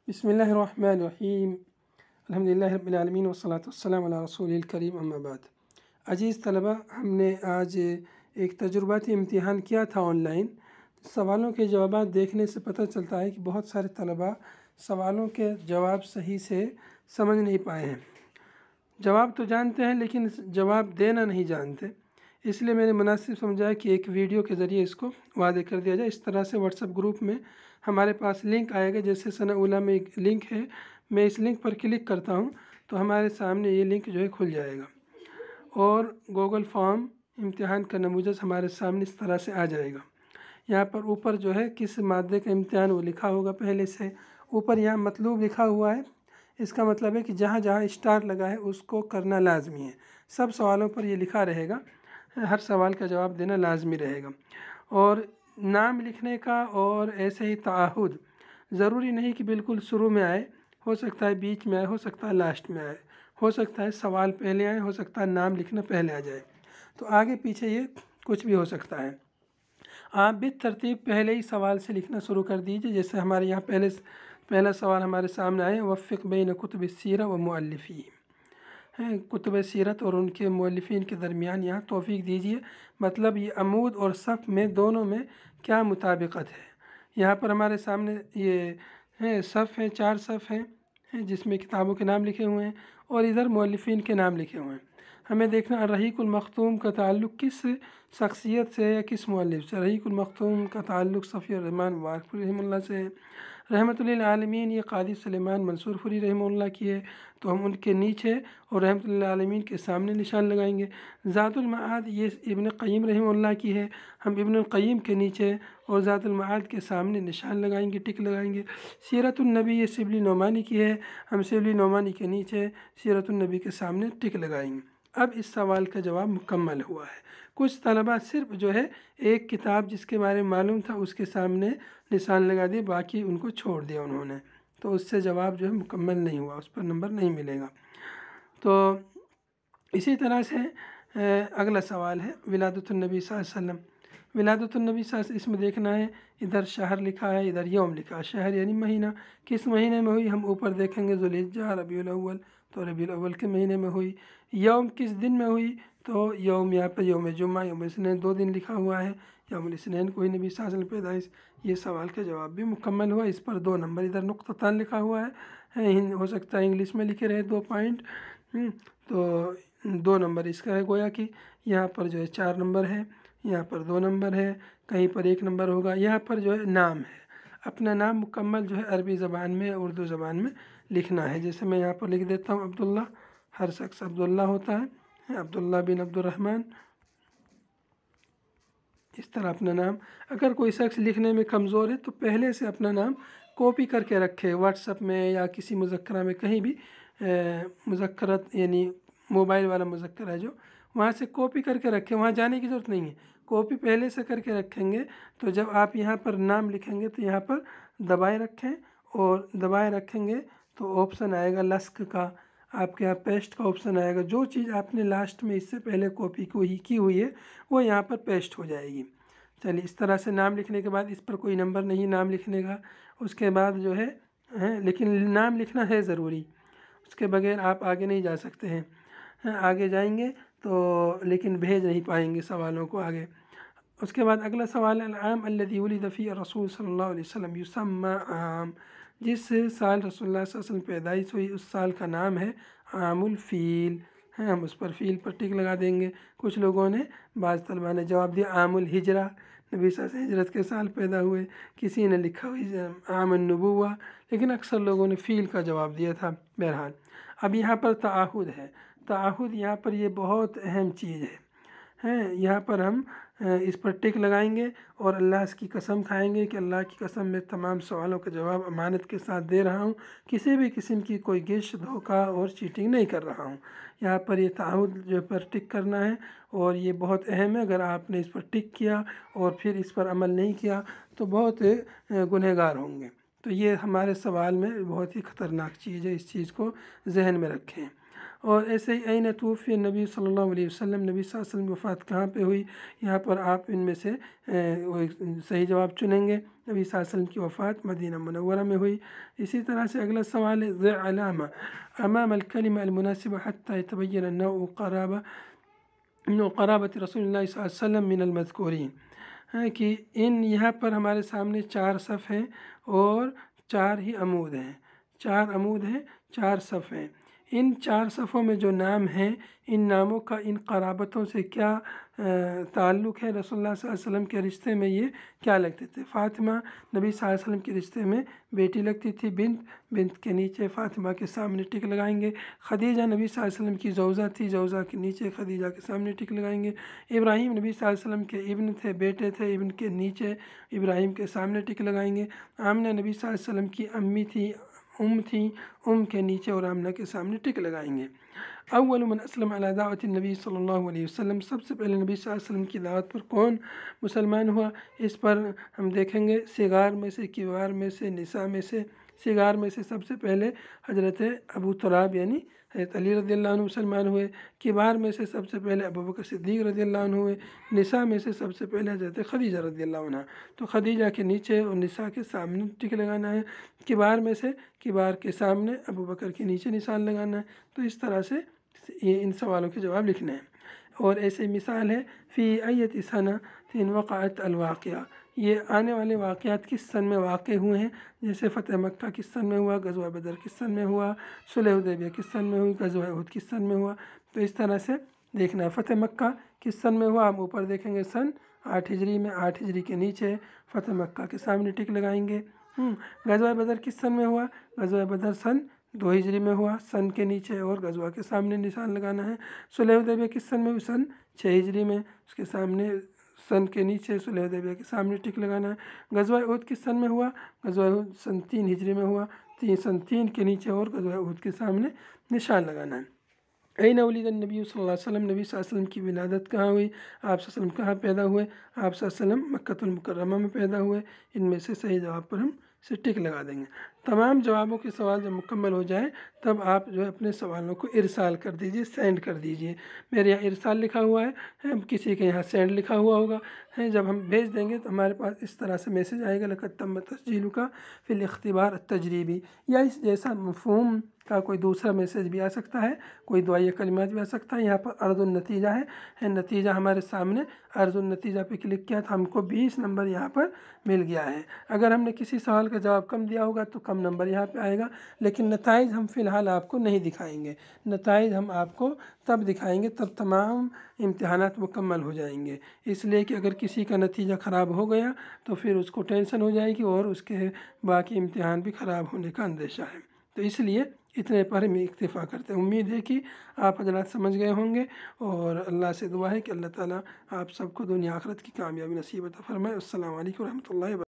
بسم اللہ الرحمن الرحیم الحمدللہ رب العالمین والصلاة والسلام علی رسول الکریم اما بعد۔ عزیز طلبہ، ہم نے آج ایک تجرباتی امتحان کیا تھا آن لائن۔ سوالوں کے جوابات دیکھنے سے پتہ چلتا ہے کہ بہت سارے طلبہ سوالوں کے جواب صحیح سے سمجھ نہیں پائے ہیں۔ جواب تو جانتے ہیں لیکن جواب دینا نہیں جانتے، اس لیے میں نے مناسب سمجھا کہ ایک ویڈیو کے ذریعے اس کو واضح کر دیا جائے۔ اس طرح سے واٹس ایپ گروپ میں ہمارے پاس لنک آئے گا، جیسے سنہ اولیٰ میں ایک لنک ہے، میں اس لنک پر کلک کرتا ہوں تو ہمارے سامنے یہ لنک جو ہے کھل جائے گا، اور گوگل فارم امتحان کا نموذج ہمارے سامنے اس طرح سے آ جائے گا۔ یہاں پر اوپر جو ہے کس مادے کا امتحان وہ لکھا ہوگا پہلے سے، اوپر یہاں مطلوب لکھا ہوا ہے۔ اس کا مطلب ہے کہ جہاں جہاں اسٹار لگا ہے اس کو کرنا لازمی ہے۔ سب سوالوں پر یہ لکھا رہے گا، ہر سوال کا جواب دینا لازمی رہے گا۔ اور نام لکھنے کا اور ایسے ہی تعہد ضروری نہیں کہ بالکل شروع میں آئے، ہو سکتا ہے بیچ میں آئے، ہو سکتا ہے لاسٹ میں آئے، ہو سکتا ہے سوال پہلے آئے، ہو سکتا ہے نام لکھنا پہلے آ جائے، تو آگے پیچھے یہ کچھ بھی ہو سکتا ہے۔ آپ بالترتیب پہلے ہی سوال سے لکھنا شروع کر دیجئے، جیسے ہمارے یہاں پہلا سوال ہمارے سامنے آئے، وفق بین کتب السیرہ و مؤلفین، کتب سیرت اور ان کے مؤلفین کے درمیان یہاں توفیق دیجئے۔ مطلب یہ عمود اور صف میں دونوں میں کیا مطابقت ہے۔ یہاں پر ہمارے سامنے یہ صف ہیں، 4 صف ہیں جس میں کتابوں کے نام لکھے ہوئے ہیں، اور ادھر مؤلفین کے نام لکھے ہوئے ہیں۔ ہمیں دیکھنا الرحیق المختوم کا تعلق کس شخصیت سے یا کس مؤلف سے۔ رحیق المختوم کا تعلق صفی الرحمن مبارک پوری رحمہ اللہ سے ہے۔ رحمۃ للعالمین یہ قاضی سلیمان منصور پوری رحمہ اللہ کی ہے، تو ہم ان کے نیچے اور رحمۃ للعالمین کے سامنے نشان لگائیں گے۔ ذات المعاد یہ ابن قیم رحمہ اللہ کی ہے، ہم ابن القیم کے نیچے اور ذات المعاد کے سامنے نشان لگائیں گے، ٹک لگائیں گے۔ سیرت النبی یہ شبلی نعمانی کی ہے، ہم شبلی نعمانی کے نیچے سیرت النبی کے سامنے ٹک لگائیں گے۔ اب اس سوال کا جواب مکمل ہوا ہے۔ کچھ طلبہ صرف جو ہے ایک کتاب جس کے بارے میں معلوم تھا اس کے سامنے نشان لگا دیے، باقی ان کو چھوڑ دیا انہوں نے، تو اس سے جواب جو ہے مکمل نہیں ہوا، اس پر نمبر نہیں ملے گا۔ تو اسی طرح سے اگلا سوال ہے ولادت النبی صلی اللہ علیہ وسلم۔ ولادت النبی صلی اللہ علیہ وسلم اس میں دیکھنا ہے، ادھر شہر لکھا ہے، ادھر یوم لکھا ہے۔ شہر یعنی مہینہ، کس مہینے میں ہوئی ہم اوپر دیکھیں گے، ذوالحجہ، ربیع الاول، تو ربیع الاول کے مہینے میں ہوئی۔ یوم کس دن میں ہوئی، تو یوم یہاں پر یوم جمعہ، یوم الاثنین 2 دن لکھا ہوا ہے، یوم الاثنین کو ہی نبی صلی اللہ علیہ وسلم پیدائش۔ یہ سوال کا جواب بھی مکمل ہوا، اس پر 2 نمبر۔ ادھر نقطتان لکھا ہوا ہے، ہو سکتا ہے انگلش میں لکھے رہے 2 پوائنٹ، تو 2 نمبر اس کا ہے، گویا کہ یہاں پر جو ہے 4 نمبر ہے، یہاں پر 2 نمبر ہے، کہیں پر 1 نمبر ہوگا۔ یہاں پر جو ہے نام ہے، اپنا نام مکمل جو ہے عربی زبان میں، اردو زبان میں لکھنا ہے۔ جیسے میں یہاں پر لکھ دیتا ہوں عبداللہ، ہر شخص عبداللہ ہوتا ہے، عبداللہ بن عبد الرحمن، اس طرح اپنا نام۔ اگر کوئی شخص لکھنے میں کمزور ہے تو پہلے سے اپنا نام کاپی کر کے رکھے، واٹس ایپ میں یا کسی مذکرہ میں، کہیں بھی مذکرت یعنی موبائل والا مذکرہ ہے جو، وہاں سے کاپی کر کے رکھیں، وہاں جانے کی ضرورت نہیں ہے، کاپی پہلے سے کر کے رکھیں گے تو جب آپ یہاں پر نام لکھیں گے تو یہاں پر دبائے رکھیں، اور دبائے رکھیں گے تو آپشن آئے گا لصق کا، آپ کے یہاں پیسٹ کا آپشن آئے گا۔ جو چیز آپ نے لاسٹ میں اس سے پہلے کاپی کی ہوئی ہے وہ یہاں پر پیسٹ ہو جائے گی۔ چلیے، اس طرح سے نام لکھنے کے بعد اس پر کوئی نمبر نہیں نام لکھنے کا۔ اس کے بعد جو ہے لیکن نام لکھنا ہے ضروری، اس کے بغیر آپ آگے نہیں جا سکتے ہیں۔ آگے جائیں گے تو لیکن بھیج نہیں پائیں گے سوالوں کو آگے۔ اس کے بعد اگلا سوال ہے العام الذی ولد فی الرسول صلی اللہ علیہ وسلم یسمى عام، جس سال رسول اللہ صلی اللہ علیہ وسلم پیدائش ہوئی اس سال کا نام ہے عام الفیل، ہم اس پر فیل پر ٹک لگا دیں گے۔ کچھ لوگوں نے، بعض طلبہ نے جواب دیا عام الہجرہ، نبی صلی اللہ علیہ وسلم ہجرت کے سال پیدا ہوئے، کسی نے لکھا ہوئی عام النبوہ، لیکن اکثر لوگوں نے فیل کا جواب دیا تھا۔ بہرحال اب یہاں پر تعہد ہے، تعہد یہاں پر یہ بہت اہم چیز ہے، یہاں پر ہم اس پر ٹک لگائیں گے اور اللہ کی قسم کھائیں گے کہ اللہ کی قسم میں تمام سوالوں کا جواب امانت کے ساتھ دے رہا ہوں، کسی بھی قسم کی کوئی غش، دھوکہ اور چیٹنگ نہیں کر رہا ہوں۔ یہاں پر یہ تعہد جو پر ٹک کرنا ہے، اور یہ بہت اہم ہے۔ اگر آپ نے اس پر ٹک کیا اور پھر اس پر عمل نہیں کیا تو بہت گنہگار ہوں گے۔ تو یہ ہمارے سوال میں بہت ہی خطرناک چیز ہے، اس چیز کو ذہن میں رکھیں۔ اور ایسے ہی این توفی نبی صلی اللہ علیہ وسلم، نبی صلی اللہ علیہ وسلم کی وفات کہاں پہ ہوئی، یہاں پر آپ ان میں سے صحیح جواب چنیں گے۔ نبی صلی اللہ علیہ وسلم کی وفات مدینہ منورہ میں ہوئی۔ اسی طرح سے اگلا سوال ہے ضع علامہ امام الکلمہ المناسبہ حتی یتبین نوع قرابت رسول اللہ صلی اللہ علیہ وسلم من المذکورین، کہ یہاں پر ہمارے سامنے 4 صف ہیں اور 4 ہی عمود ہیں، 4 عمود ہیں، 4 صف ہیں۔ ان 4 صفوں میں جو نام ہیں، ان ناموں کا ان قرابتوں سے کیا تعلق ہے، رسول اللہ صلی اللہ علیہ وسلم کے رشتے میں یہ کیا لگتے تھے؟ فاطمہ نبی صلی اللہ علیہ وسلم کے رشتے میں بیٹی لگتی تھی، بنت کے نیچے فاطمہ کے سامنے ٹک لگائیں گے۔ خدیجہ نبی صلی اللہ علیہ وسلم کی زوجہ تھی، زوجہ کے نیچے خدیجہ کے سامنے ٹک لگائیں گے۔ ابراہیم نبی صلی اللہ علیہ وسلم کے ابن تھے، بیٹے تھے، ابن کے نیچے ابراہیم کے سامنے ٹک لگائیں گے۔ آمنہ نبی صلی اللہ علیہ وسلم کی امی تھی، ام کے نیچے اور آمنہ کے سامنے ٹک لگائیں گے۔ اول من اسلم علی دعوت النبی صلی اللہ علیہ وسلم، سب سے پہلے نبی صلی اللہ علیہ وسلم کی دعوت پر کون مسلمان ہوا؟ اس پر ہم دیکھیں گے صغار میں سے، کبار میں سے، نساء میں سے۔ صغار میں سے سب سے پہلے حضرت ابو تراب یعنی حضرت علی رضی اللہ عنہ مسلمان ہوئے۔ کبار میں سے سب سے پہلے ابوبکر صدیق رضی اللہ عنہ ہوئے۔ نساء میں سے سب سے پہلے حضرت خدیجہ رضی اللہ عنہ۔ تو خدیجہ کے نیچے اور نساء کے سامنے ٹک لگانا ہے۔ کبار میں سے کبار کے سامنے، ابوبکر کے نیچے نشان لگانا ہے۔ تو اس طرح سے ان سوالوں کے جواب لکھنے ہیں۔ اور ایسے مثال ہے فی ایت سنۃ وقعت الواقعہ، یہ آنے والے واقعات کس سن میں واقع ہوئے ہیں، جیسے فتح مکہ کس سن میں ہوا، غزوہ بدر کس سن میں ہوا، صلح حدیبیہ کس سن میں ہوئی، غزوہ احد کس سن میں ہوا۔ تو اس طرح سے دیکھنا ہے۔ فتح مکہ کس سن میں ہوا، ہم اوپر دیکھیں گے سن 8 ہجری میں، 8 ہجری کے نیچے فتح مکہ کے سامنے ٹک لگائیں گے۔ غزوہ بدر کس سن میں ہوا، غزوہ بدر سن 2 ہجری میں ہوا، سن کے نیچے اور غزوہ کے سامنے نشان لگانا ہے۔ صلح حدیبیہ کس سن میں ہوئی، سن 6 ہجری میں، اس کے سامنے سن کے نیچے صلح حدیبیہ کے سامنے ٹک لگانا ہے۔ غزوہ احد کس سن میں ہوا، غزوہ احد سن 3 ہجری میں ہوا، سن 3 کے نیچے اور غزوہ احد کے سامنے نشان لگانا ہے۔ این ولد النبی صلی اللہ علیہ وسلم، نبی صلی اللہ علیہ وسلم کی ولادت کہاں ہوئی، آپ صلی اللہ علیہ وسلم کہاں پیدا ہوئے، آپ صلی اللہ علیہ وسلم مکۃ المکرمہ میں پیدا ہوئے۔ ان میں سے صحیح جواب پر ہم سے ٹک لگا دیں گے۔ تمام جوابوں کے سوال جب مکمل ہو جائیں تب آپ جو ہے اپنے سوالوں کو ارسال کر دیجئے، سینڈ کر دیجئے۔ میرے یہاں ارسال لکھا ہوا ہے، کسی کے یہاں سینڈ لکھا ہوا ہوگا۔ جب ہم بھیج دیں گے تو ہمارے پاس اس طرح سے میسج آئے گا لقد تم تسجیلک فی الاختبار التجریبی، یا اس جیسا مفہوم کا کوئی دوسرا میسج بھی آ سکتا ہے، کوئی دعائیہ کلمات بھی آ سکتا ہے۔ یہاں پر عرض النتیجہ ہے، نتیجہ ہمارے سامنے، عرض النتیجہ پہ کلک کیا تو ہم کو 20 نمبر یہاں پر مل گیا ہے۔ اگر ہم نے کسی سوال کا جواب کم دیا ہوگا تو کم نمبر یہاں پہ آئے گا، لیکن نتائج ہم فی الحال آپ کو نہیں دکھائیں گے۔ نتائج ہم آپ کو تب دکھائیں گے تب تمام امتحانات مکمل ہو جائیں گے، اس لیے کہ اگر کسی کا نتیجہ خراب ہو گیا تو پھر اس کو ٹینشن ہو جائے گی اور اس کے باقی امتحان بھی خراب ہونے کا اندیشہ ہے۔ تو اس لیے اتنے پر ہم اکتفا کرتے ہیں۔ امید ہے کہ آپ حضرات سمجھ گئے ہوں گے، اور اللہ سے دعا ہے کہ اللہ تعالیٰ آپ سب کو دنیا آخرت کی کامیابی نصیب عطا فرمائے۔ السلام علیکم ورحمۃ اللہ وبرکاتہ۔